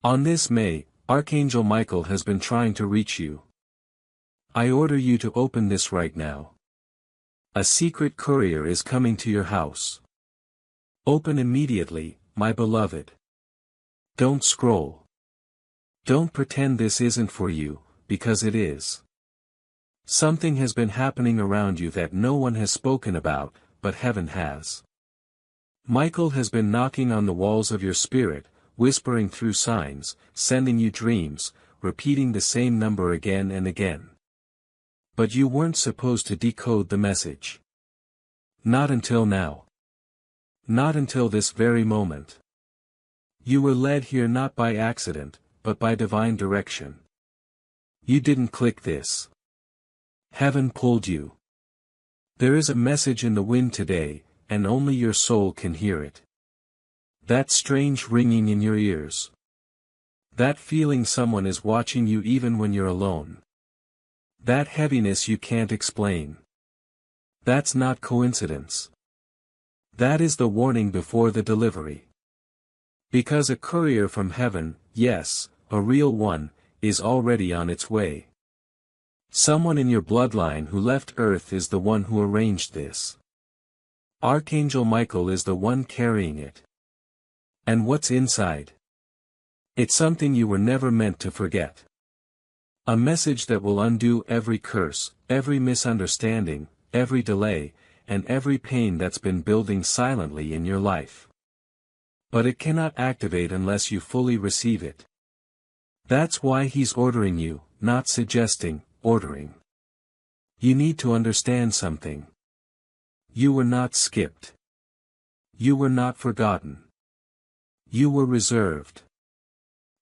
On this May, Archangel Michael has been trying to reach you. I order you to open this right now. A secret courier is coming to your house. Open immediately, my beloved. Don't scroll. Don't pretend this isn't for you, because it is. Something has been happening around you that no one has spoken about, but heaven has. Michael has been knocking on the walls of your spirit, whispering through signs, sending you dreams, repeating the same number again and again. But you weren't supposed to decode the message. Not until now. Not until this very moment. You were led here not by accident, but by divine direction. You didn't click this. Heaven pulled you. There is a message in the wind today, and only your soul can hear it. That strange ringing in your ears. That feeling someone is watching you even when you're alone. That heaviness you can't explain. That's not coincidence. That is the warning before the delivery. Because a courier from heaven, yes, a real one, is already on its way. Someone in your bloodline who left Earth is the one who arranged this. Archangel Michael is the one carrying it. And what's inside? It's something you were never meant to forget. A message that will undo every curse, every misunderstanding, every delay, and every pain that's been building silently in your life. But it cannot activate unless you fully receive it. That's why he's ordering you, not suggesting, ordering. You need to understand something. You were not skipped. You were not forgotten. You were reserved.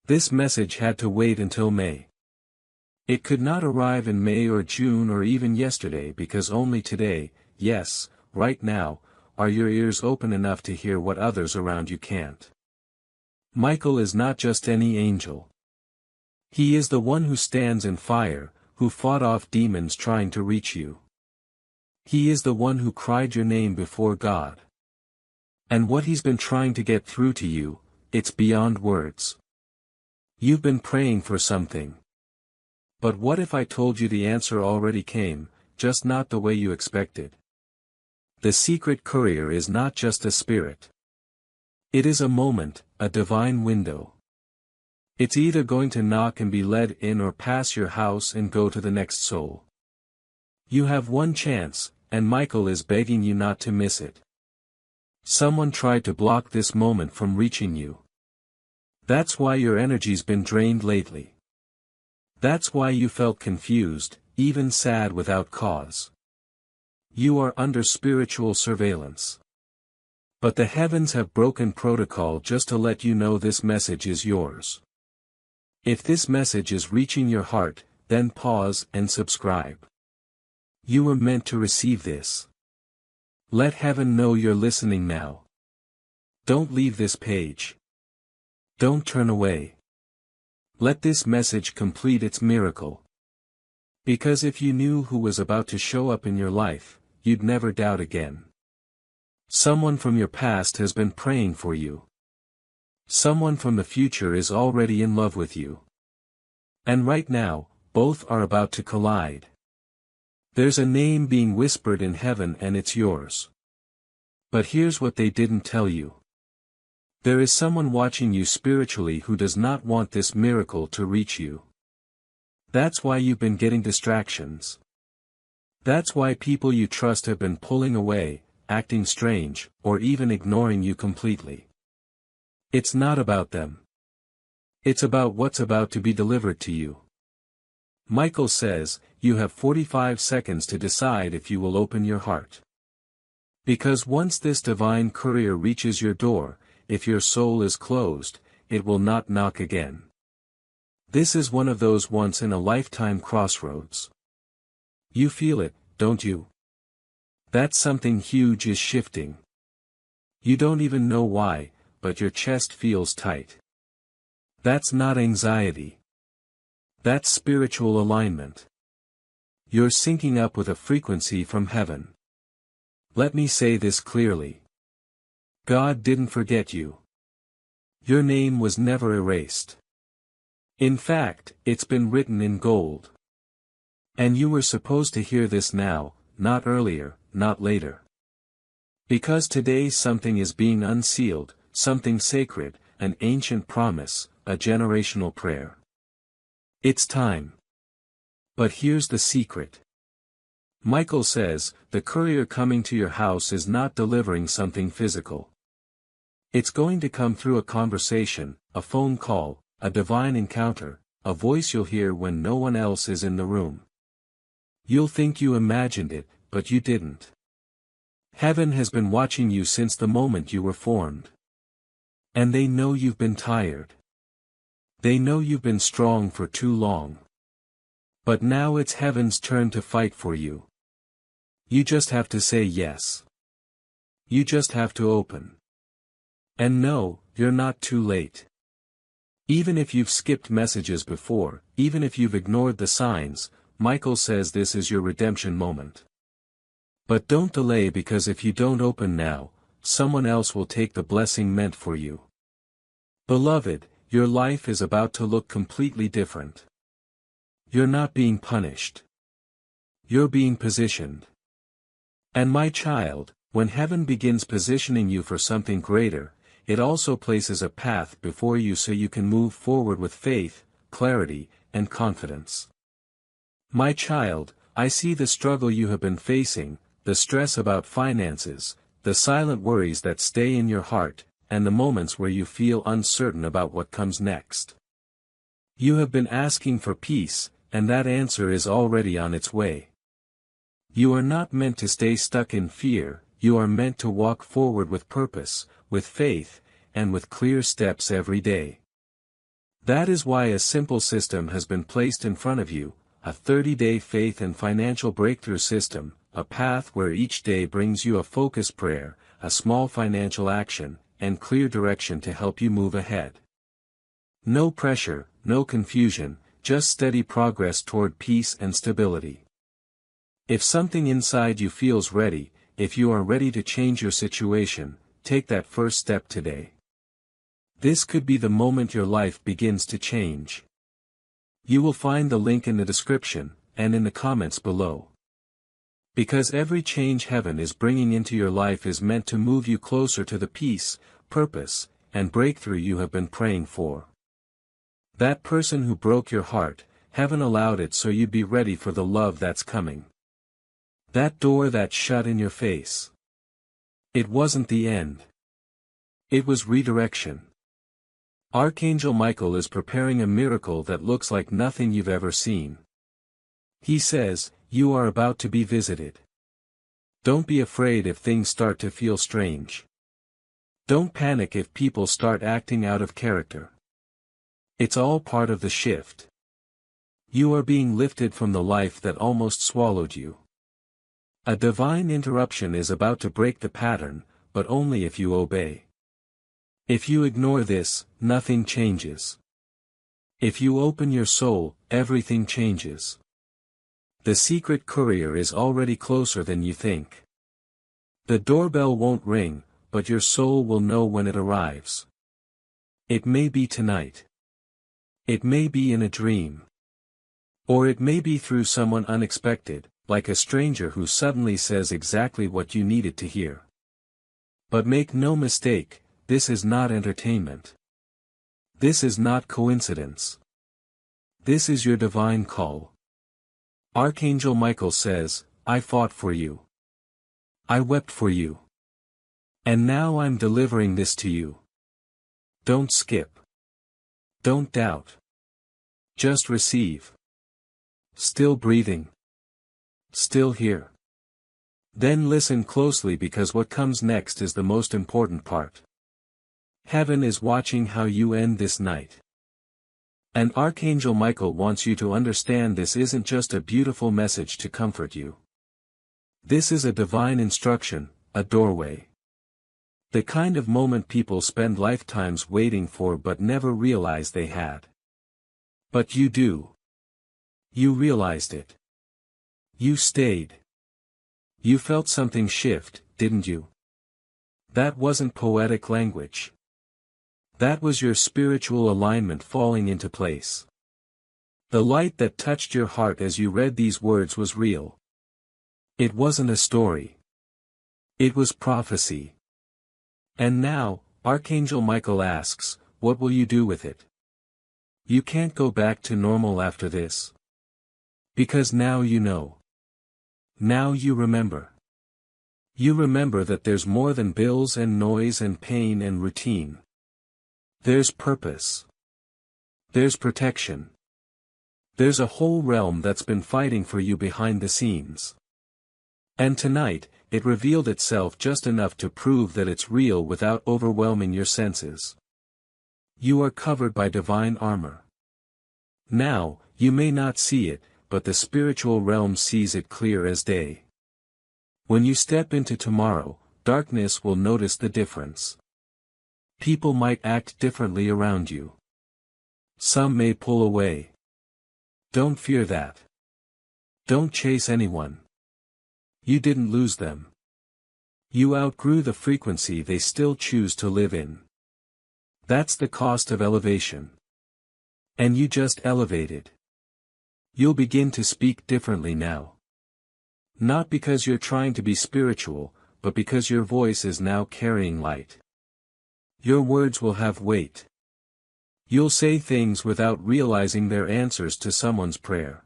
This message had to wait until May. It could not arrive in May or June or even yesterday because only today, yes, right now, are your ears open enough to hear what others around you can't. Michael is not just any angel. He is the one who stands in fire, who fought off demons trying to reach you. He is the one who cried your name before God. And what he's been trying to get through to you, it's beyond words. You've been praying for something. But what if I told you the answer already came, just not the way you expected? The secret courier is not just a spirit. It is a moment, a divine window. It's either going to knock and be led in or pass your house and go to the next soul. You have one chance, and Michael is begging you not to miss it. Someone tried to block this moment from reaching you. That's why your energy's been drained lately. That's why you felt confused, even sad without cause. You are under spiritual surveillance. But the heavens have broken protocol just to let you know this message is yours. If this message is reaching your heart, then pause and subscribe. You were meant to receive this. Let heaven know you're listening now. Don't leave this page. Don't turn away. Let this message complete its miracle. Because if you knew who was about to show up in your life, you'd never doubt again. Someone from your past has been praying for you. Someone from the future is already in love with you. And right now, both are about to collide. There's a name being whispered in heaven and it's yours. But here's what they didn't tell you. There is someone watching you spiritually who does not want this miracle to reach you. That's why you've been getting distractions. That's why people you trust have been pulling away, acting strange, or even ignoring you completely. It's not about them. It's about what's about to be delivered to you. Michael says, you have 45 seconds to decide if you will open your heart. Because once this divine courier reaches your door, if your soul is closed, it will not knock again. This is one of those once-in-a-lifetime crossroads. You feel it, don't you? That something huge is shifting. You don't even know why, but your chest feels tight. That's not anxiety. That's spiritual alignment. You're syncing up with a frequency from heaven. Let me say this clearly. God didn't forget you. Your name was never erased. In fact, it's been written in gold. And you were supposed to hear this now, not earlier, not later. Because today something is being unsealed, something sacred, an ancient promise, a generational prayer. It's time. But here's the secret. Michael says, the courier coming to your house is not delivering something physical. It's going to come through a conversation, a phone call, a divine encounter, a voice you'll hear when no one else is in the room. You'll think you imagined it, but you didn't. Heaven has been watching you since the moment you were formed. And they know you've been tired. They know you've been strong for too long. But now it's heaven's turn to fight for you. You just have to say yes. You just have to open. And no, you're not too late. Even if you've skipped messages before, even if you've ignored the signs, Michael says this is your redemption moment. But don't delay, because if you don't open now, someone else will take the blessing meant for you. Beloved, your life is about to look completely different. You're not being punished. You're being positioned. And my child, when heaven begins positioning you for something greater, it also places a path before you so you can move forward with faith, clarity, and confidence. My child, I see the struggle you have been facing, the stress about finances, the silent worries that stay in your heart, and the moments where you feel uncertain about what comes next. You have been asking for peace, and that answer is already on its way. You are not meant to stay stuck in fear, you are meant to walk forward with purpose, with faith, and with clear steps every day. That is why a simple system has been placed in front of you, a 30-day faith and financial breakthrough system, a path where each day brings you a focused prayer, a small financial action, and clear direction to help you move ahead. No pressure, no confusion, just steady progress toward peace and stability. If something inside you feels ready, if you are ready to change your situation, take that first step today. This could be the moment your life begins to change. You will find the link in the description, and in the comments below. Because every change heaven is bringing into your life is meant to move you closer to the peace, purpose, and breakthrough you have been praying for. That person who broke your heart, heaven allowed it so you'd be ready for the love that's coming. That door that shut in your face. It wasn't the end. It was redirection. Archangel Michael is preparing a miracle that looks like nothing you've ever seen. He says, you are about to be visited. Don't be afraid if things start to feel strange. Don't panic if people start acting out of character. It's all part of the shift. You are being lifted from the life that almost swallowed you. A divine interruption is about to break the pattern, but only if you obey. If you ignore this, nothing changes. If you open your soul, everything changes. The secret courier is already closer than you think. The doorbell won't ring, but your soul will know when it arrives. It may be tonight. It may be in a dream. Or it may be through someone unexpected, like a stranger who suddenly says exactly what you needed to hear. But make no mistake, this is not entertainment. This is not coincidence. This is your divine call. Archangel Michael says, I fought for you. I wept for you. And now I'm delivering this to you. Don't skip. Don't doubt. Just receive. Still breathing. Still here. Then listen closely, because what comes next is the most important part. Heaven is watching how you end this night. And Archangel Michael wants you to understand this isn't just a beautiful message to comfort you. This is a divine instruction, a doorway. The kind of moment people spend lifetimes waiting for but never realize they had. But you do. You realized it. You stayed. You felt something shift, didn't you? That wasn't poetic language. That was your spiritual alignment falling into place. The light that touched your heart as you read these words was real. It wasn't a story. It was prophecy. And now, Archangel Michael asks, what will you do with it? You can't go back to normal after this. Because now you know. Now you remember. You remember that there's more than bills and noise and pain and routine. There's purpose. There's protection. There's a whole realm that's been fighting for you behind the scenes. And tonight, it revealed itself just enough to prove that it's real without overwhelming your senses. You are covered by divine armor. Now, you may not see it, but the spiritual realm sees it clear as day. When you step into tomorrow, darkness will notice the difference. People might act differently around you. Some may pull away. Don't fear that. Don't chase anyone. You didn't lose them. You outgrew the frequency they still choose to live in. That's the cost of elevation. And you just elevated. You'll begin to speak differently now. Not because you're trying to be spiritual, but because your voice is now carrying light. Your words will have weight. You'll say things without realizing they're answers to someone's prayer.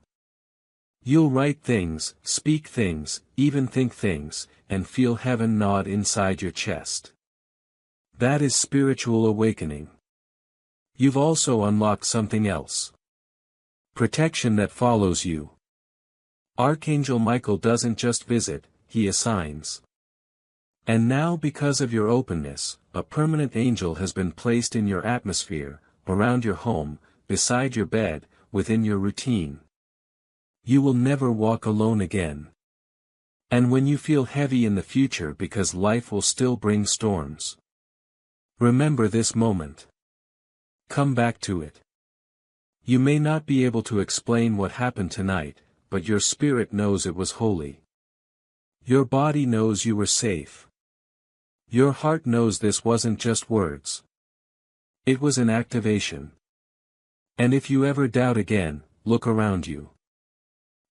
You'll write things, speak things, even think things, and feel heaven nod inside your chest. That is spiritual awakening. You've also unlocked something else. Protection that follows you. Archangel Michael doesn't just visit, he assigns. And now because of your openness, a permanent angel has been placed in your atmosphere, around your home, beside your bed, within your routine. You will never walk alone again. And when you feel heavy in the future because life will still bring storms, remember this moment. Come back to it. You may not be able to explain what happened tonight, but your spirit knows it was holy. Your body knows you were safe. Your heart knows this wasn't just words. It was an activation. And if you ever doubt again, look around you.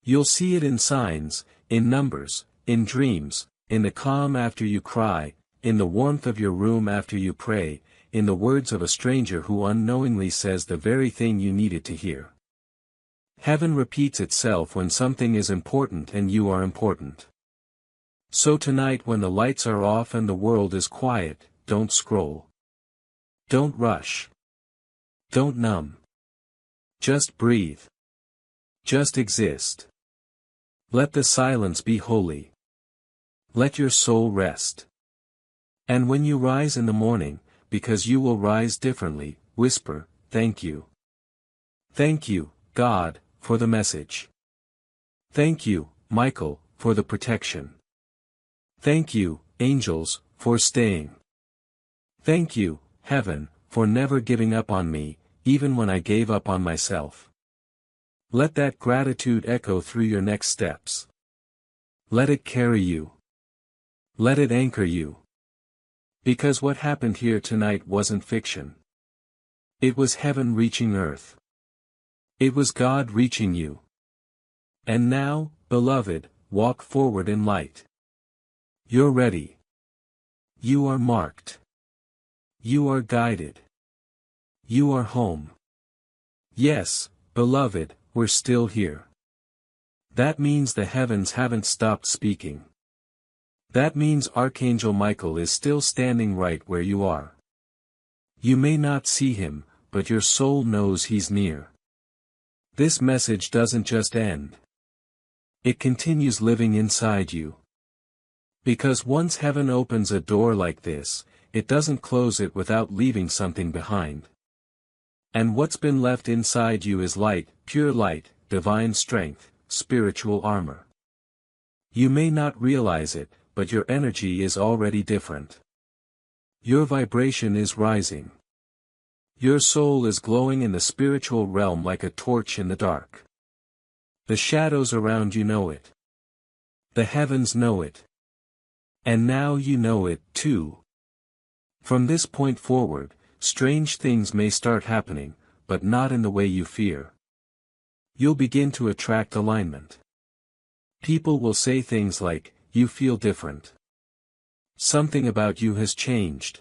You'll see it in signs, in numbers, in dreams, in the calm after you cry, in the warmth of your room after you pray, in the words of a stranger who unknowingly says the very thing you needed to hear. Heaven repeats itself when something is important and you are important. So tonight when the lights are off and the world is quiet, don't scroll. Don't rush. Don't numb. Just breathe. Just exist. Let the silence be holy. Let your soul rest. And when you rise in the morning, because you will rise differently, whisper, thank you. Thank you, God, for the message. Thank you, Michael, for the protection. Thank you, angels, for staying. Thank you, heaven, for never giving up on me, even when I gave up on myself. Let that gratitude echo through your next steps. Let it carry you. Let it anchor you. Because what happened here tonight wasn't fiction. It was heaven reaching earth. It was God reaching you. And now, beloved, walk forward in light. You're ready. You are marked. You are guided. You are home. Yes, beloved, we're still here. That means the heavens haven't stopped speaking. That means Archangel Michael is still standing right where you are. You may not see him, but your soul knows he's near. This message doesn't just end. It continues living inside you. Because once heaven opens a door like this, it doesn't close it without leaving something behind. And what's been left inside you is light, pure light, divine strength, spiritual armor. You may not realize it, but your energy is already different. Your vibration is rising. Your soul is glowing in the spiritual realm like a torch in the dark. The shadows around you know it. The heavens know it. And now you know it, too. From this point forward, Strange things may start happening, but not in the way you fear. You'll begin to attract alignment. People will say things like, "You feel different. Something about you has changed."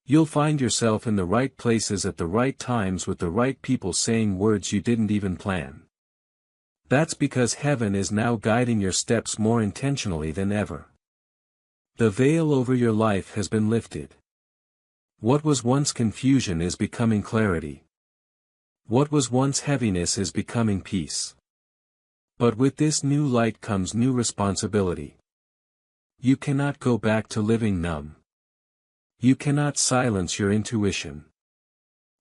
You'll find yourself in the right places at the right times with the right people saying words you didn't even plan. That's because heaven is now guiding your steps more intentionally than ever. The veil over your life has been lifted. What was once confusion is becoming clarity. What was once heaviness is becoming peace. But with this new light comes new responsibility. You cannot go back to living numb. You cannot silence your intuition.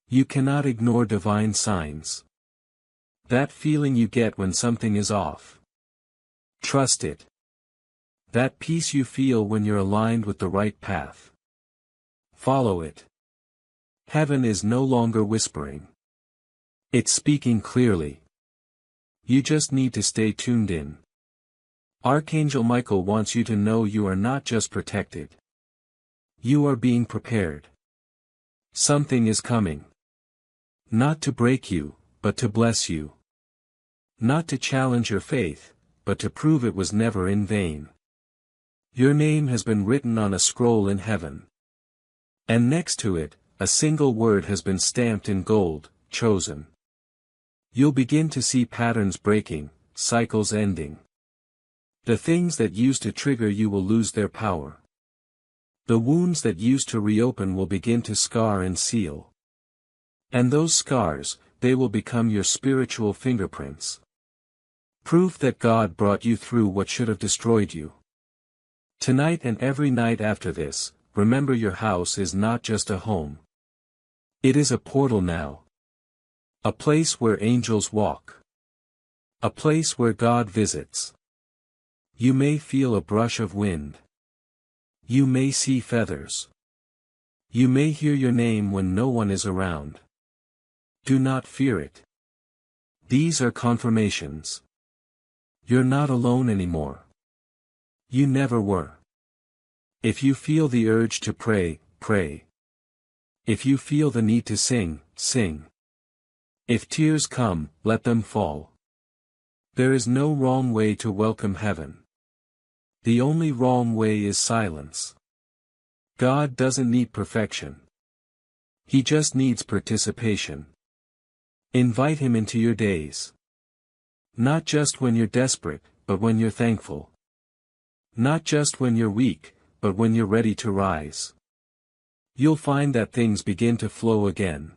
You cannot ignore divine signs. That feeling you get when something is off. Trust it. That peace you feel when you're aligned with the right path. Follow it. Heaven is no longer whispering. It's speaking clearly. You just need to stay tuned in. Archangel Michael wants you to know you are not just protected. You are being prepared. Something is coming. Not to break you, but to bless you. Not to challenge your faith, but to prove it was never in vain. Your name has been written on a scroll in heaven. And next to it, a single word has been stamped in gold, chosen. You'll begin to see patterns breaking, cycles ending. The things that used to trigger you will lose their power. The wounds that used to reopen will begin to scar and seal. And those scars, they will become your spiritual fingerprints. Proof that God brought you through what should have destroyed you. Tonight and every night after this, remember your house is not just a home. It is a portal now. A place where angels walk. A place where God visits. You may feel a brush of wind. You may see feathers. You may hear your name when no one is around. Do not fear it. These are confirmations. You're not alone anymore. You never were. If you feel the urge to pray, pray. If you feel the need to sing, sing. If tears come, let them fall. There is no wrong way to welcome heaven. The only wrong way is silence. God doesn't need perfection. He just needs participation. Invite Him into your days. Not just when you're desperate, but when you're thankful. Not just when you're weak, but when you're ready to rise. You'll find that things begin to flow again.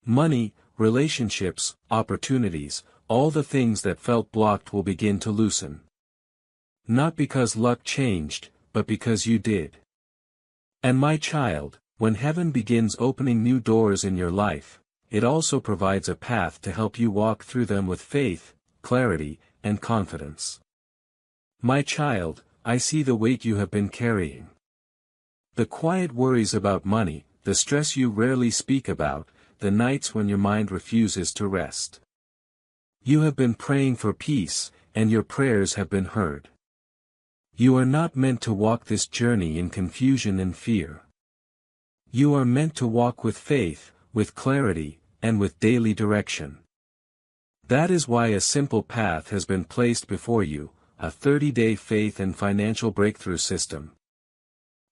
Money, relationships, opportunities, all the things that felt blocked will begin to loosen. Not because luck changed, but because you did. And my child, when heaven begins opening new doors in your life, it also provides a path to help you walk through them with faith, clarity, and confidence. My child, I see the weight you have been carrying. The quiet worries about money, the stress you rarely speak about, the nights when your mind refuses to rest. You have been praying for peace, and your prayers have been heard. You are not meant to walk this journey in confusion and fear. You are meant to walk with faith, with clarity, and with daily direction. That is why a simple path has been placed before you, a 30-day faith and financial breakthrough system.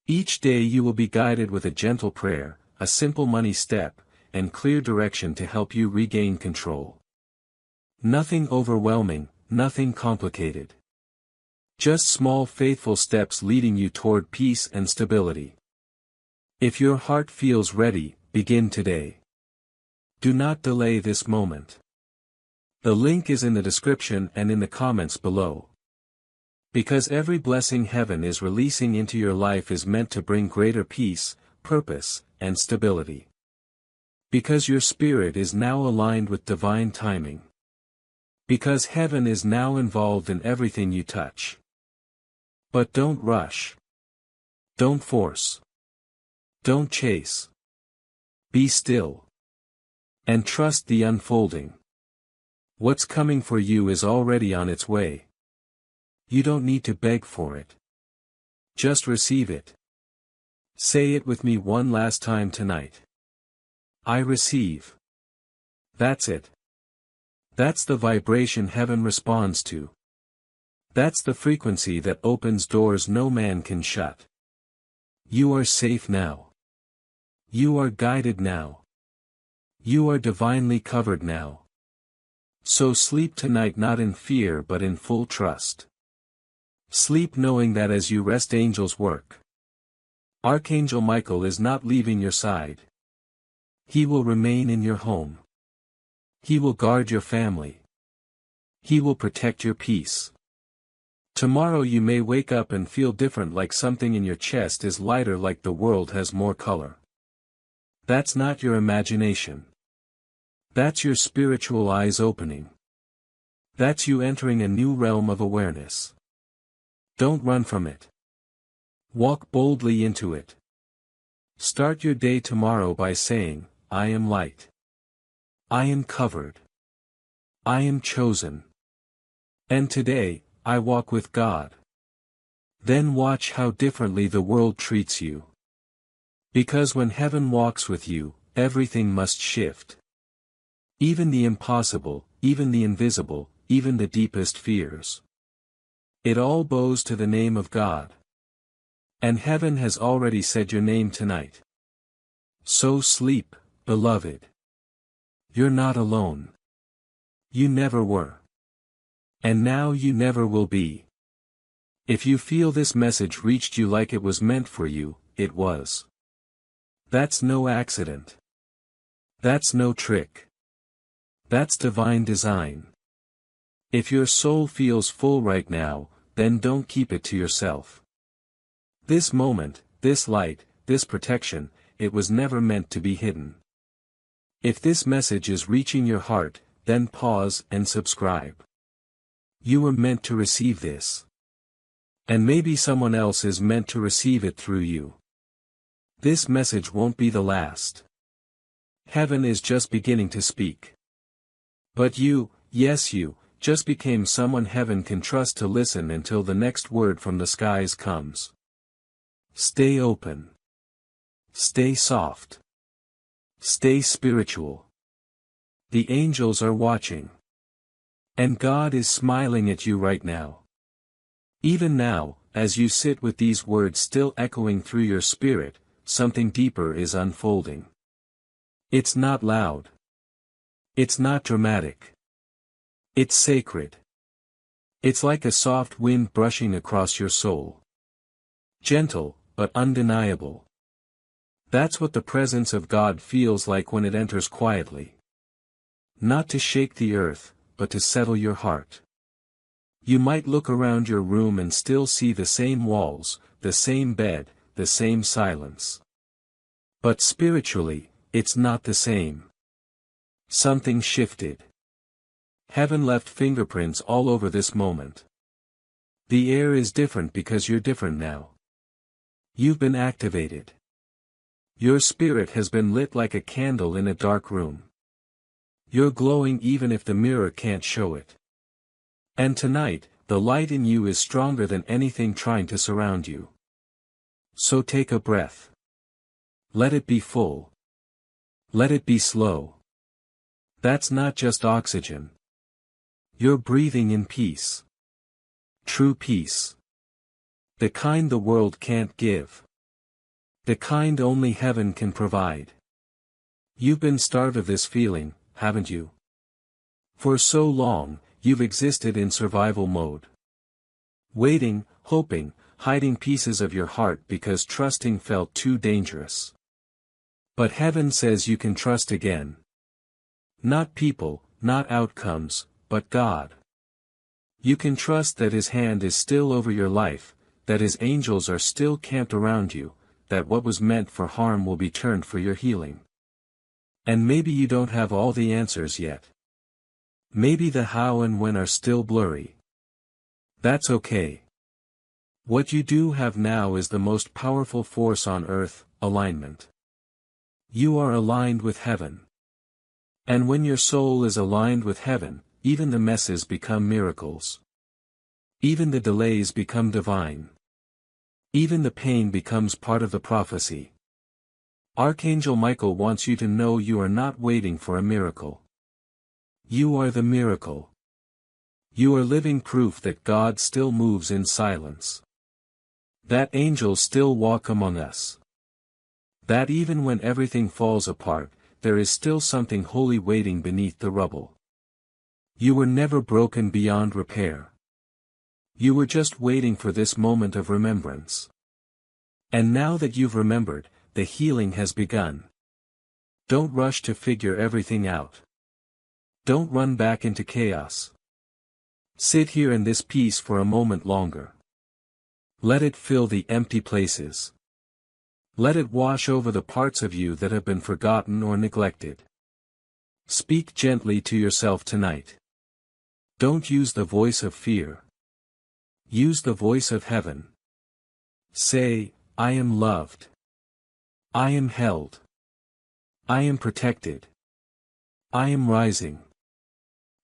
Each day you will be guided with a gentle prayer, a simple money step, and clear direction to help you regain control. Nothing overwhelming, nothing complicated. Just small faithful steps leading you toward peace and stability. If your heart feels ready, begin today. Do not delay this moment. The link is in the description and in the comments below. Because every blessing heaven is releasing into your life is meant to bring greater peace, purpose, and stability. Because your spirit is now aligned with divine timing. Because heaven is now involved in everything you touch. But don't rush. Don't force. Don't chase. Be still. And trust the unfolding. What's coming for you is already on its way. You don't need to beg for it. Just receive it. Say it with me one last time tonight. I receive. That's it. That's the vibration heaven responds to. That's the frequency that opens doors no man can shut. You are safe now. You are guided now. You are divinely covered now. So sleep tonight not in fear but in full trust. Sleep knowing that as you rest angels work. Archangel Michael is not leaving your side. He will remain in your home. He will guard your family. He will protect your peace. Tomorrow you may wake up and feel different, like something in your chest is lighter, like the world has more color. That's not your imagination. That's your spiritual eyes opening. That's you entering a new realm of awareness. Don't run from it. Walk boldly into it. Start your day tomorrow by saying, I am light. I am covered. I am chosen. And today, I walk with God. Then watch how differently the world treats you. Because when heaven walks with you, everything must shift. Even the impossible, even the invisible, even the deepest fears. It all bows to the name of God. And heaven has already said your name tonight. So sleep, beloved. You're not alone. You never were. And now you never will be. If you feel this message reached you like it was meant for you, it was. That's no accident. That's no trick. That's divine design. If your soul feels full right now, then don't keep it to yourself. This moment, this light, this protection, it was never meant to be hidden. If this message is reaching your heart, then pause and subscribe. You were meant to receive this. And maybe someone else is meant to receive it through you. This message won't be the last. Heaven is just beginning to speak. But you, yes you, just became someone heaven can trust to listen until the next word from the skies comes. Stay open. Stay soft. Stay spiritual. The angels are watching. And God is smiling at you right now. Even now, as you sit with these words still echoing through your spirit, something deeper is unfolding. It's not loud. It's not dramatic. It's sacred. It's like a soft wind brushing across your soul. Gentle, but undeniable. That's what the presence of God feels like when it enters quietly. Not to shake the earth, but to settle your heart. You might look around your room and still see the same walls, the same bed, the same silence. But spiritually, it's not the same. Something shifted. Heaven left fingerprints all over this moment. The air is different because you're different now. You've been activated. Your spirit has been lit like a candle in a dark room. You're glowing even if the mirror can't show it. And tonight, the light in you is stronger than anything trying to surround you. So take a breath. Let it be full. Let it be slow. That's not just oxygen. You're breathing in peace. True peace. The kind the world can't give. The kind only heaven can provide. You've been starved of this feeling, haven't you? For so long, you've existed in survival mode. Waiting, hoping, hiding pieces of your heart because trusting felt too dangerous. But heaven says you can trust again. Not people, not outcomes, but God. You can trust that His hand is still over your life, that His angels are still camped around you, that what was meant for harm will be turned for your healing. And maybe you don't have all the answers yet. Maybe the how and when are still blurry. That's okay. What you do have now is the most powerful force on earth, alignment. You are aligned with heaven. And when your soul is aligned with heaven, even the messes become miracles. Even the delays become divine. Even the pain becomes part of the prophecy. Archangel Michael wants you to know you are not waiting for a miracle. You are the miracle. You are living proof that God still moves in silence. That angels still walk among us. That even when everything falls apart, there is still something holy waiting beneath the rubble. You were never broken beyond repair. You were just waiting for this moment of remembrance. And now that you've remembered, the healing has begun. Don't rush to figure everything out. Don't run back into chaos. Sit here in this peace for a moment longer. Let it fill the empty places. Let it wash over the parts of you that have been forgotten or neglected. Speak gently to yourself tonight. Don't use the voice of fear. Use the voice of heaven. Say, I am loved. I am held. I am protected. I am rising.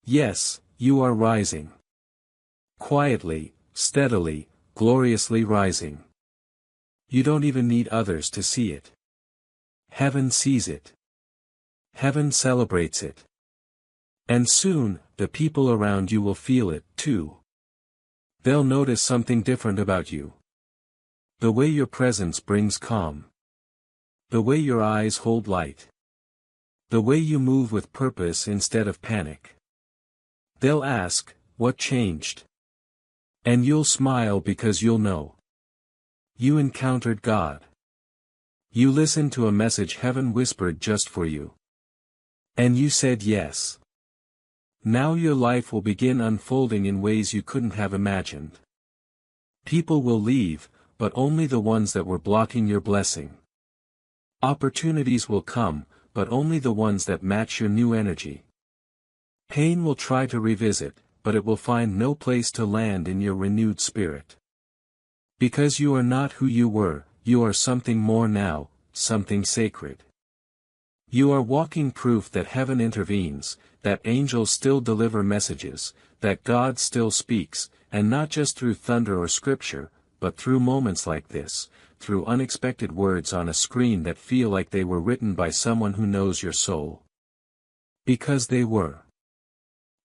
Yes, you are rising. Quietly, steadily, gloriously rising. You don't even need others to see it. Heaven sees it. Heaven celebrates it. And soon, the people around you will feel it, too. They'll notice something different about you. The way your presence brings calm. The way your eyes hold light. The way you move with purpose instead of panic. They'll ask, what changed? And you'll smile because you'll know. You encountered God. You listened to a message heaven whispered just for you. And you said yes. Now your life will begin unfolding in ways you couldn't have imagined. People will leave, but only the ones that were blocking your blessing. Opportunities will come, but only the ones that match your new energy. Pain will try to revisit, but it will find no place to land in your renewed spirit. Because you are not who you were, you are something more now, something sacred. You are walking proof that heaven intervenes, that angels still deliver messages, that God still speaks, and not just through thunder or scripture, but through moments like this, through unexpected words on a screen that feel like they were written by someone who knows your soul. Because they were.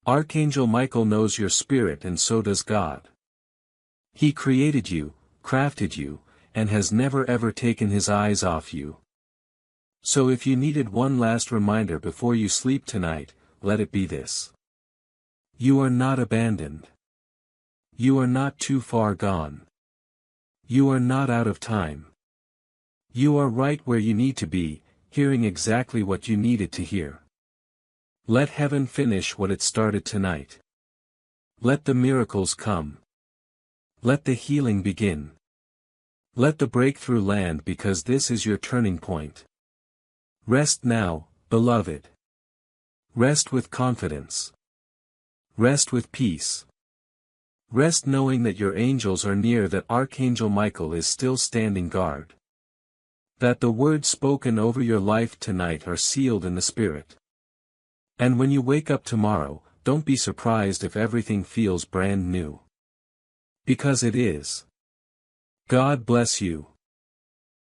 Archangel Michael knows your spirit and so does God. He created you, crafted you, and has never ever taken his eyes off you. So if you needed one last reminder before you sleep tonight, let it be this. You are not abandoned. You are not too far gone. You are not out of time. You are right where you need to be, hearing exactly what you needed to hear. Let heaven finish what it started tonight. Let the miracles come. Let the healing begin. Let the breakthrough land because this is your turning point. Rest now, beloved. Rest with confidence. Rest with peace. Rest knowing that your angels are near, that Archangel Michael is still standing guard. That the words spoken over your life tonight are sealed in the Spirit. And when you wake up tomorrow, don't be surprised if everything feels brand new. Because it is. God bless you.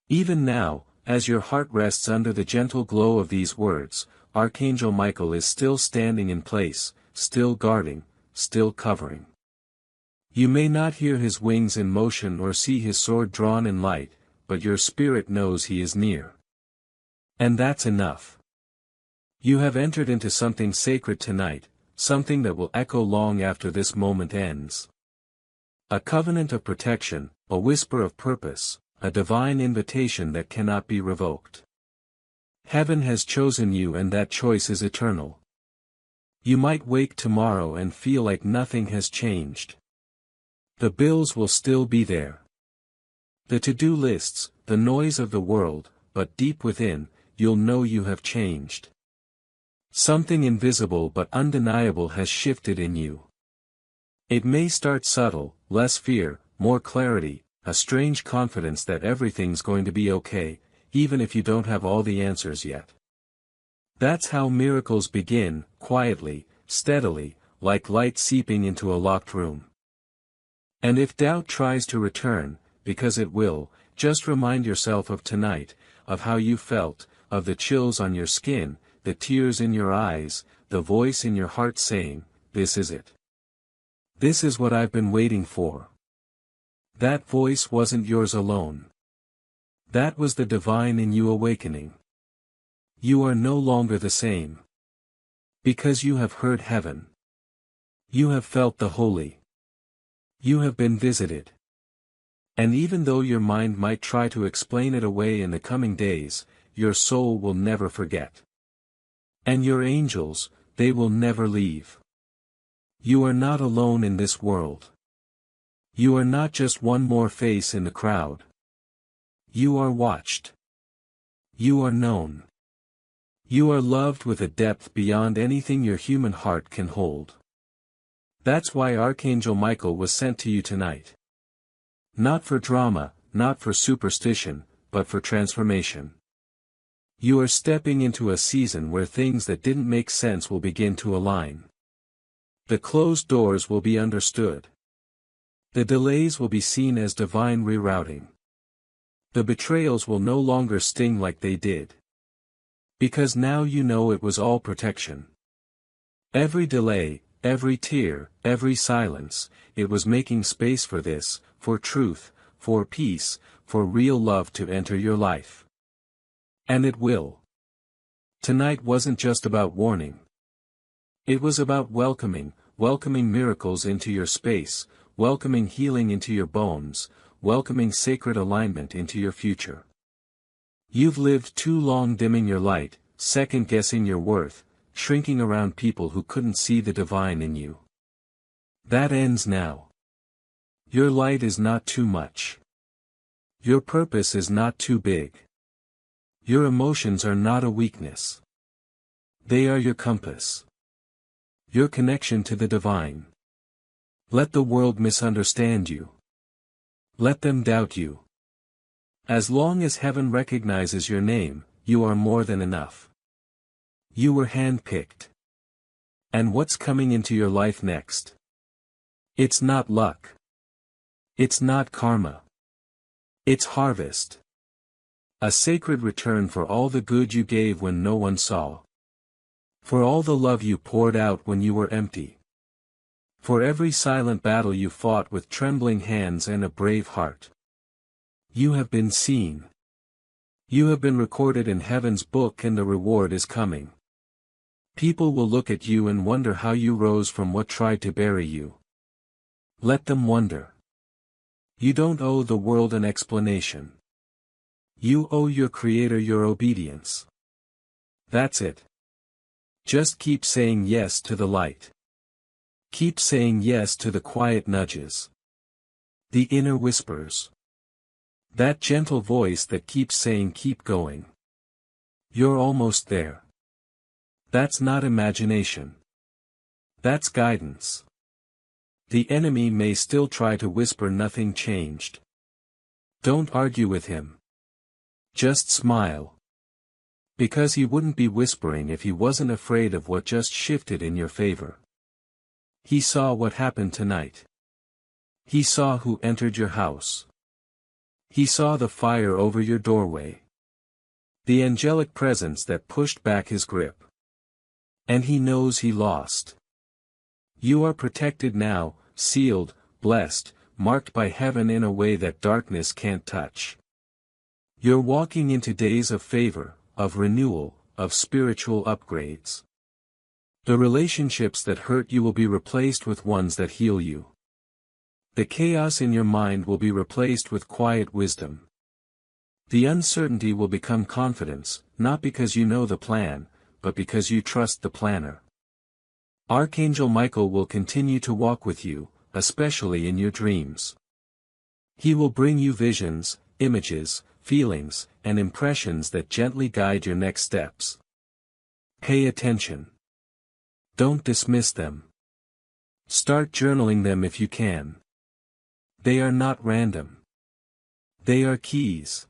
Even now, as your heart rests under the gentle glow of these words, Archangel Michael is still standing in place, still guarding, still covering. You may not hear his wings in motion or see his sword drawn in light, but your spirit knows he is near. And that's enough. You have entered into something sacred tonight, something that will echo long after this moment ends. A covenant of protection, a whisper of purpose, a divine invitation that cannot be revoked. Heaven has chosen you and that choice is eternal. You might wake tomorrow and feel like nothing has changed. The bills will still be there. The to-do lists, the noise of the world, but deep within, you'll know you have changed. Something invisible but undeniable has shifted in you. It may start subtle, less fear, more clarity, a strange confidence that everything's going to be okay, even if you don't have all the answers yet. That's how miracles begin, quietly, steadily, like light seeping into a locked room. And if doubt tries to return, because it will. Just remind yourself of tonight, of how you felt, of the chills on your skin, the tears in your eyes, the voice in your heart saying, "This is it. This is what I've been waiting for." That voice wasn't yours alone. That was the divine in you awakening. You are no longer the same. Because you have heard heaven. You have felt the holy. You have been visited. And even though your mind might try to explain it away in the coming days, your soul will never forget. And your angels, they will never leave. You are not alone in this world. You are not just one more face in the crowd. You are watched. You are known. You are loved with a depth beyond anything your human heart can hold. That's why Archangel Michael was sent to you tonight. Not for drama, not for superstition, but for transformation. You are stepping into a season where things that didn't make sense will begin to align. The closed doors will be understood. The delays will be seen as divine rerouting. The betrayals will no longer sting like they did. Because now you know it was all protection. Every delay, every tear, every silence, it was making space for this, for truth, for peace, for real love to enter your life. And it will. Tonight wasn't just about warning. It was about welcoming miracles into your space, welcoming healing into your bones, welcoming sacred alignment into your future. You've lived too long dimming your light, second-guessing your worth, shrinking around people who couldn't see the divine in you. That ends now. Your light is not too much. Your purpose is not too big. Your emotions are not a weakness. They are your compass. Your connection to the divine. Let the world misunderstand you. Let them doubt you. As long as heaven recognizes your name, you are more than enough. You were handpicked. And what's coming into your life next? It's not luck. It's not karma. It's harvest. A sacred return for all the good you gave when no one saw. For all the love you poured out when you were empty. For every silent battle you fought with trembling hands and a brave heart. You have been seen. You have been recorded in heaven's book and the reward is coming. People will look at you and wonder how you rose from what tried to bury you. Let them wonder. You don't owe the world an explanation. You owe your Creator your obedience. That's it. Just keep saying yes to the light. Keep saying yes to the quiet nudges. The inner whispers. That gentle voice that keeps saying keep going. You're almost there. That's not imagination. That's guidance. The enemy may still try to whisper nothing changed. Don't argue with him. Just smile. Because he wouldn't be whispering if he wasn't afraid of what just shifted in your favor. He saw what happened tonight. He saw who entered your house. He saw the fire over your doorway. The angelic presence that pushed back his grip. And he knows he lost. You are protected now, sealed, blessed, marked by heaven in a way that darkness can't touch. You're walking into days of favor, of renewal, of spiritual upgrades. The relationships that hurt you will be replaced with ones that heal you. The chaos in your mind will be replaced with quiet wisdom. The uncertainty will become confidence, not because you know the plan, but because you trust the planner. Archangel Michael will continue to walk with you, especially in your dreams. He will bring you visions, images, feelings, and impressions that gently guide your next steps. Pay attention. Don't dismiss them. Start journaling them if you can. They are not random. They are keys.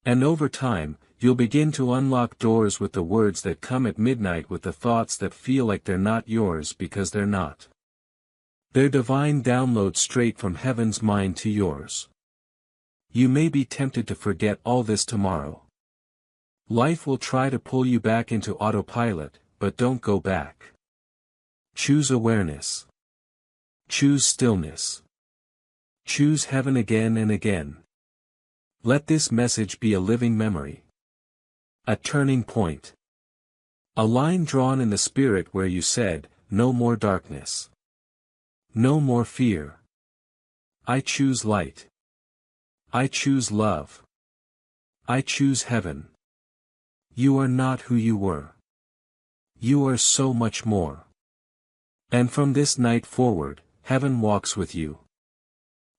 And over time, you'll begin to unlock doors with the words that come at midnight, with the thoughts that feel like they're not yours because they're not. They're divine downloads straight from heaven's mind to yours. You may be tempted to forget all this tomorrow. Life will try to pull you back into autopilot, but don't go back. Choose awareness. Choose stillness. Choose heaven again and again. Let this message be a living memory. A turning point. A line drawn in the spirit where you said, no more darkness. No more fear. I choose light. I choose love. I choose heaven. You are not who you were. You are so much more. And from this night forward, heaven walks with you.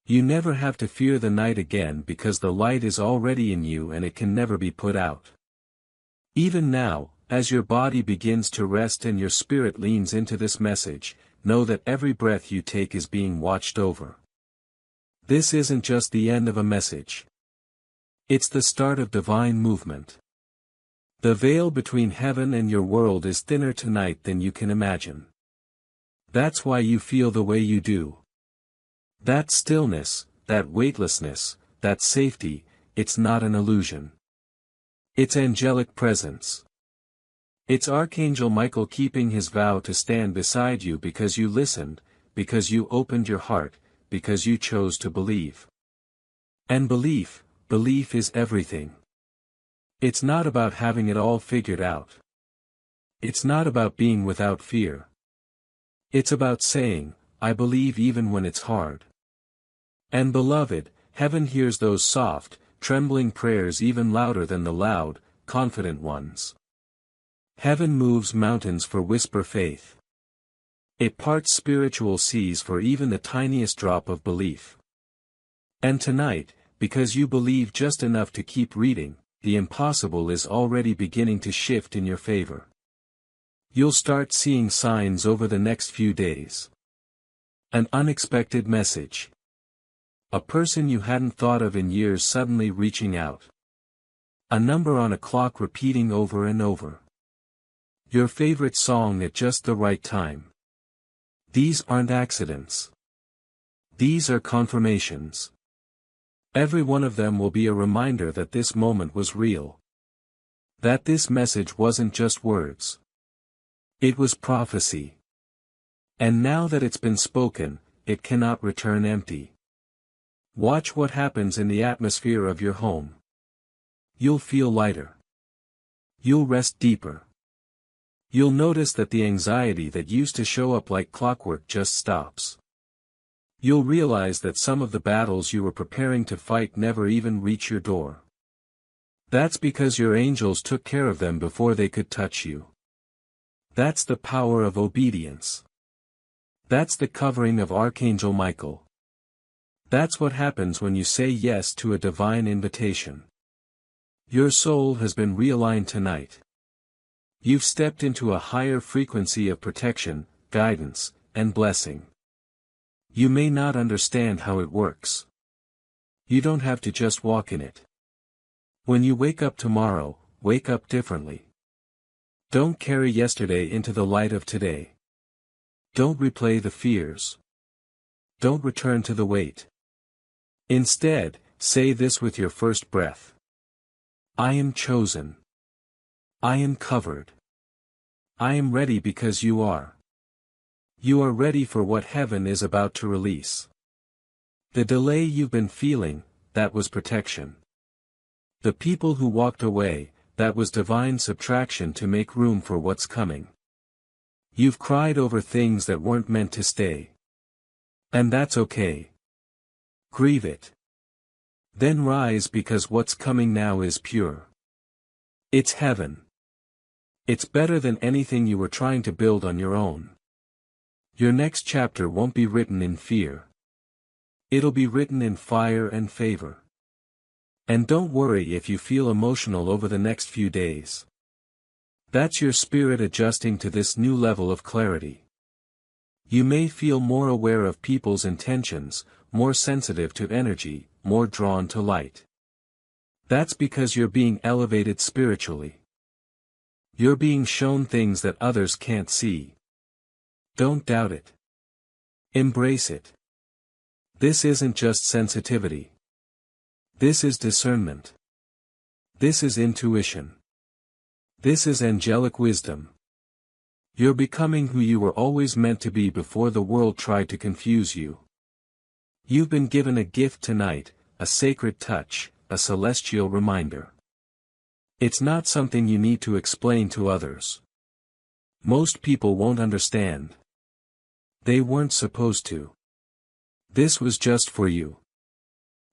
You never have to fear the night again because the light is already in you and it can never be put out. Even now, as your body begins to rest and your spirit leans into this message, know that every breath you take is being watched over. This isn't just the end of a message. It's the start of divine movement. The veil between heaven and your world is thinner tonight than you can imagine. That's why you feel the way you do. That stillness, that weightlessness, that safety, it's not an illusion. It's angelic presence. It's Archangel Michael keeping his vow to stand beside you because you listened, because you opened your heart, because you chose to believe. And belief is everything. It's not about having it all figured out. It's not about being without fear. It's about saying, I believe even when it's hard. And beloved, heaven hears those soft, trembling prayers even louder than the loud, confident ones. Heaven moves mountains for whisper faith. It parts spiritual seas for even the tiniest drop of belief. And tonight, because you believe just enough to keep reading, the impossible is already beginning to shift in your favor. You'll start seeing signs over the next few days. An unexpected message. A person you hadn't thought of in years suddenly reaching out. A number on a clock repeating over and over. Your favorite song at just the right time. These aren't accidents. These are confirmations. Every one of them will be a reminder that this moment was real. That this message wasn't just words. It was prophecy. And now that it's been spoken, it cannot return empty. Watch what happens in the atmosphere of your home. You'll feel lighter. You'll rest deeper. You'll notice that the anxiety that used to show up like clockwork just stops. You'll realize that some of the battles you were preparing to fight never even reach your door. That's because your angels took care of them before they could touch you. That's the power of obedience. That's the covering of Archangel Michael. That's what happens when you say yes to a divine invitation. Your soul has been realigned tonight. You've stepped into a higher frequency of protection, guidance, and blessing. You may not understand how it works. You don't have to just walk in it. When you wake up tomorrow, wake up differently. Don't carry yesterday into the light of today. Don't replay the fears. Don't return to the weight. Instead, say this with your first breath. I am chosen. I am covered. I am ready because you are. You are ready for what heaven is about to release. The delay you've been feeling, that was protection. The people who walked away, that was divine subtraction to make room for what's coming. You've cried over things that weren't meant to stay. And that's okay. Grieve it. Then rise because what's coming now is pure. It's heaven. It's better than anything you were trying to build on your own. Your next chapter won't be written in fear. It'll be written in fire and favor. And don't worry if you feel emotional over the next few days. That's your spirit adjusting to this new level of clarity. You may feel more aware of people's intentions, more sensitive to energy, more drawn to light. That's because you're being elevated spiritually. You're being shown things that others can't see. Don't doubt it. Embrace it. This isn't just sensitivity. This is discernment. This is intuition. This is angelic wisdom. You're becoming who you were always meant to be before the world tried to confuse you. You've been given a gift tonight, a sacred touch, a celestial reminder. It's not something you need to explain to others. Most people won't understand. They weren't supposed to. This was just for you.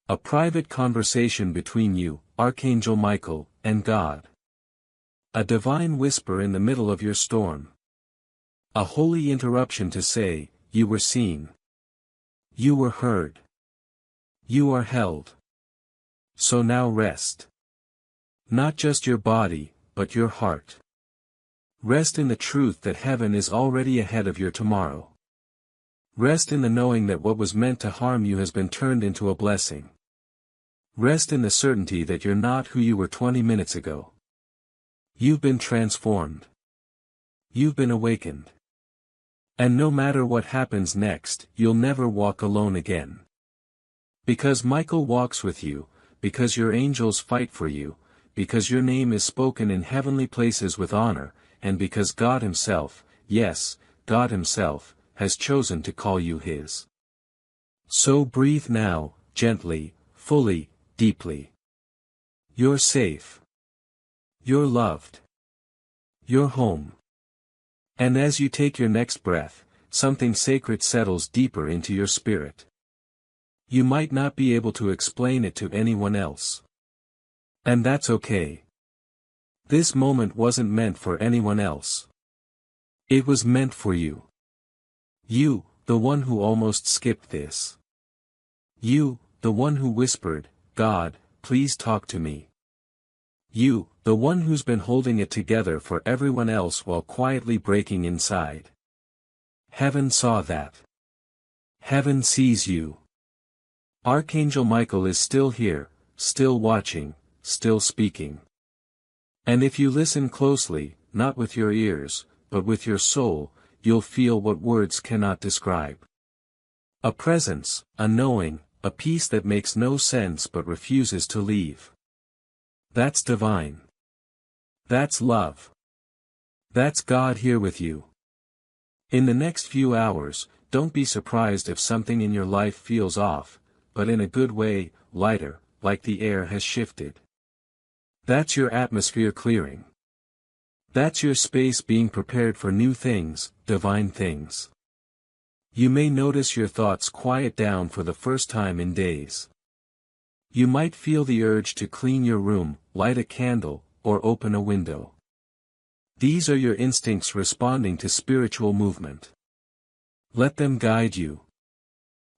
A private conversation between you, Archangel Michael, and God. A divine whisper in the middle of your storm. A holy interruption to say, you were seen. You were heard. You are held. So now rest. Not just your body, but your heart. Rest in the truth that heaven is already ahead of your tomorrow. Rest in the knowing that what was meant to harm you has been turned into a blessing. Rest in the certainty that you're not who you were 20 minutes ago. You've been transformed. You've been awakened. And no matter what happens next, you'll never walk alone again. Because Michael walks with you, because your angels fight for you, because your name is spoken in heavenly places with honor, and because God Himself, yes, God Himself, has chosen to call you His. So breathe now, gently, fully, deeply. You're safe. You're loved. You're home. And as you take your next breath, something sacred settles deeper into your spirit. You might not be able to explain it to anyone else. And that's okay. This moment wasn't meant for anyone else. It was meant for you. You, the one who almost skipped this. You, the one who whispered, God, please talk to me. You, the one who's been holding it together for everyone else while quietly breaking inside. Heaven saw that. Heaven sees you. Archangel Michael is still here, still watching, still speaking. And if you listen closely, not with your ears, but with your soul, you'll feel what words cannot describe. A presence, a knowing, a peace that makes no sense but refuses to leave. That's divine. That's love. That's God here with you. In the next few hours, don't be surprised if something in your life feels off, but in a good way, lighter, like the air has shifted. That's your atmosphere clearing. That's your space being prepared for new things, divine things. You may notice your thoughts quiet down for the first time in days. You might feel the urge to clean your room, light a candle, or open a window. These are your instincts responding to spiritual movement. Let them guide you.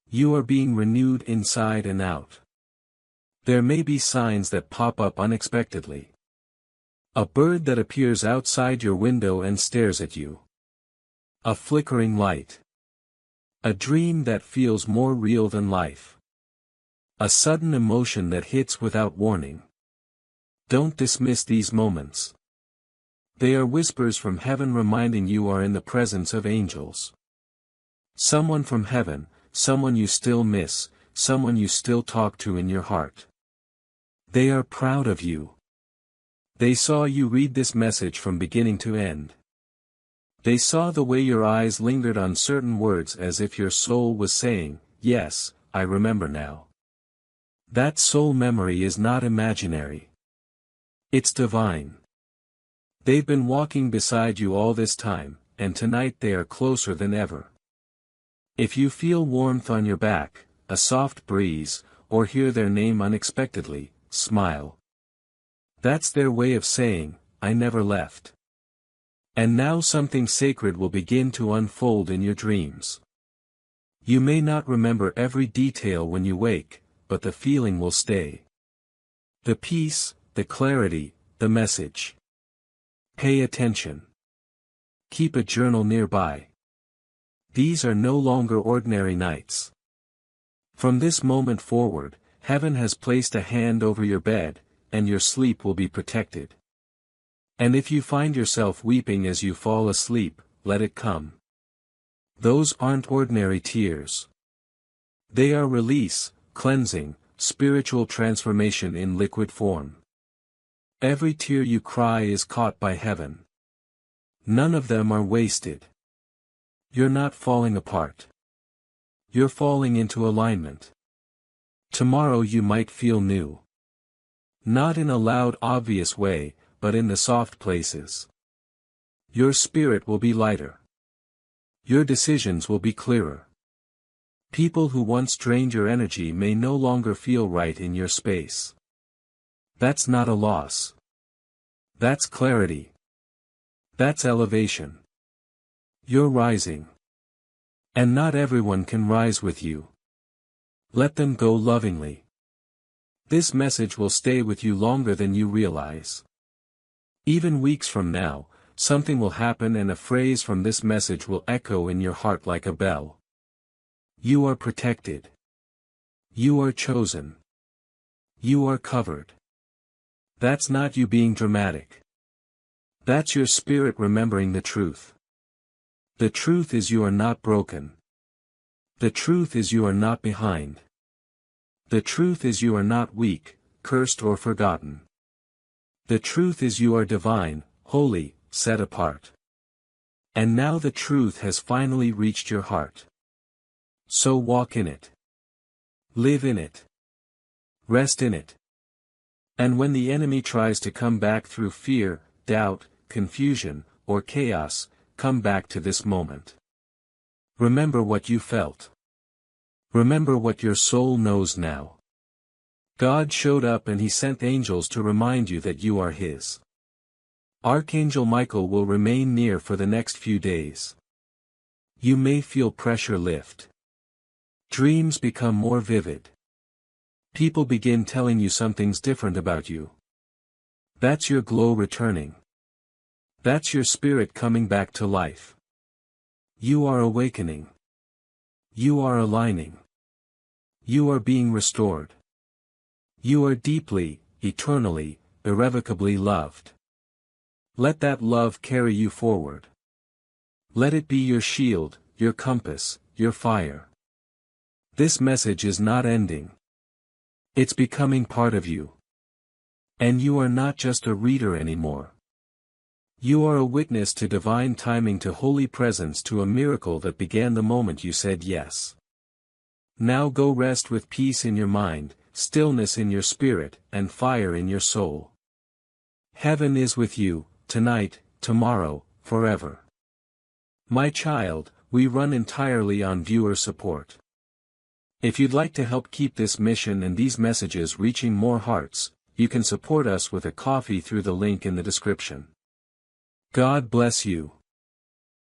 You are being renewed inside and out. There may be signs that pop up unexpectedly. A bird that appears outside your window and stares at you. A flickering light. A dream that feels more real than life. A sudden emotion that hits without warning. Don't dismiss these moments. They are whispers from heaven reminding you are in the presence of angels. Someone from heaven, someone you still miss, someone you still talk to in your heart. They are proud of you. They saw you read this message from beginning to end. They saw the way your eyes lingered on certain words as if your soul was saying, yes, I remember now. That soul memory is not imaginary. It's divine. They've been walking beside you all this time, and tonight they are closer than ever. If you feel warmth on your back, a soft breeze, or hear their name unexpectedly, smile. That's their way of saying, I never left. And now something sacred will begin to unfold in your dreams. You may not remember every detail when you wake, but the feeling will stay. The peace, the clarity, the message. Pay attention. Keep a journal nearby. These are no longer ordinary nights. From this moment forward, heaven has placed a hand over your bed, and your sleep will be protected. And if you find yourself weeping as you fall asleep, let it come. Those aren't ordinary tears. They are release, cleansing, spiritual transformation in liquid form. Every tear you cry is caught by heaven. None of them are wasted. You're not falling apart. You're falling into alignment. Tomorrow you might feel new. Not in a loud, obvious way, but in the soft places. Your spirit will be lighter. Your decisions will be clearer. People who once drained your energy may no longer feel right in your space. That's not a loss. That's clarity. That's elevation. You're rising. And not everyone can rise with you. Let them go lovingly. This message will stay with you longer than you realize. Even weeks from now, something will happen and a phrase from this message will echo in your heart like a bell. You are protected. You are chosen. You are covered. That's not you being dramatic. That's your spirit remembering the truth. The truth is you are not broken. The truth is you are not behind. The truth is you are not weak, cursed or forgotten. The truth is you are divine, holy, set apart. And now the truth has finally reached your heart. So walk in it. Live in it. Rest in it. And when the enemy tries to come back through fear, doubt, confusion, or chaos, come back to this moment. Remember what you felt. Remember what your soul knows now. God showed up and he sent angels to remind you that you are his. Archangel Michael will remain near for the next few days. You may feel pressure lift. Dreams become more vivid. People begin telling you something's different about you. That's your glow returning. That's your spirit coming back to life. You are awakening. You are aligning. You are being restored. You are deeply, eternally, irrevocably loved. Let that love carry you forward. Let it be your shield, your compass, your fire. This message is not ending. It's becoming part of you. And you are not just a reader anymore. You are a witness to divine timing, to holy presence, to a miracle that began the moment you said yes. Now go rest with peace in your mind, stillness in your spirit, and fire in your soul. Heaven is with you, tonight, tomorrow, forever. My child, we run entirely on viewer support. If you'd like to help keep this mission and these messages reaching more hearts, you can support us with a coffee through the link in the description. God bless you.